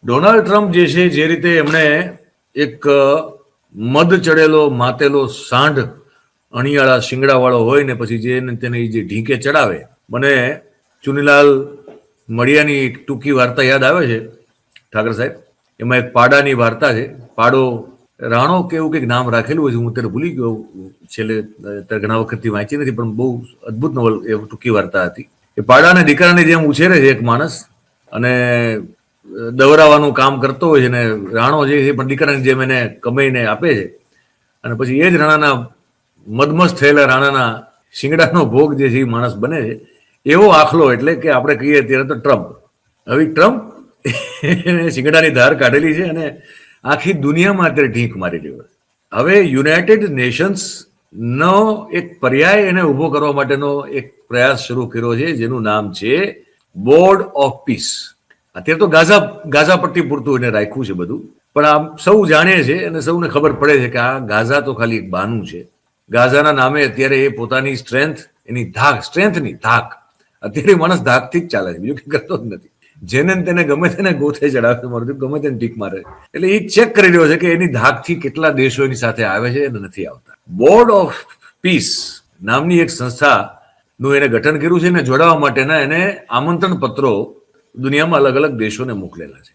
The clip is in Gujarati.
ડોનાલ્ડ ટ્રમ્પ જે છે, જે રીતે એમણે એક મદ ચડેલો માતેલો સાંઢ અણિયાળા શિંગડાવાળો હોય ને પછી તેને જે ઢીંકે ચડાવે, મને ચુનીલાલ મળિયાની એક ટૂંકી વાર્તા યાદ આવે છે ઠાકર સાહેબ. એમાં એક પાડાની વાર્તા છે. પાડો રાણો કે એવું કંઈક નામ રાખેલું હોય છે, હું અત્યારે ભૂલી ગયો, છેલ્લે ઘણા વખતથી વાંચી નથી, પણ બહુ અદભુત નવલ એ ટૂંકી વાર્તા હતી. એ પાડાને દીકરાની જેમ ઉછેરે છે એક માણસ, અને દવરાવાનું કામ કરતો હોય છે, ને રાણો જે છે પણ દીકરાની જેમ એને કમાઈને આપે છે. અને પછી એ જ રાણાના મદમસ્ત થયેલા રાણાના શિંગડાનો ભોગ જે છે એ માણસ બને છે. એવો આખલો, એટલે કે આપણે કહીએ ત્યારે તો ટ્રમ્પ. હવે ટ્રમ્પ શિંગડાની ધાર કાઢેલી છે અને આખી દુનિયામાં અત્યારે ઢીંક મારી રહ્યો છે. હવે યુનાઇટેડ નેશન્સ નો એક પર્યાય એને ઉભો કરવા માટેનો એક પ્રયાસ શરૂ કર્યો છે, જેનું નામ છે બોર્ડ ઓફ પીસ. અત્યારે તો ગાઝા પટ્ટી પૂરતું એને રાખ્યું છે બધું, પણ આમ સૌ જાણે છે અને સૌને ખબર પડે છે કે આ ગાઝા તો ખાલી એક બહાનું છે. ગાઝાના નામે અત્યારે એ પોતાની એની સ્ટ્રેન્થની ધાક, અત્યારે માણસ ધાકથી જ ચાલે છે, બીજું કંઈ કરતો જ નથી. જેને તેને ગમે તેને ગોથે ચડાવે, મારું ગમે તેને ટીક મારે. એટલે એ ચેક કરી રહ્યો છે કે એની ધાકથી કેટલા દેશો એની સાથે આવે છે અને નથી આવતા. બોર્ડ ઓફ પીસ નામની એક સંસ્થાનું એને ગઠન કર્યું છે, અને જોડાવા માટેના એને આમંત્રણ પત્રો દુનિયામાં અલગ અલગ દેશોને મોકલેલા છે.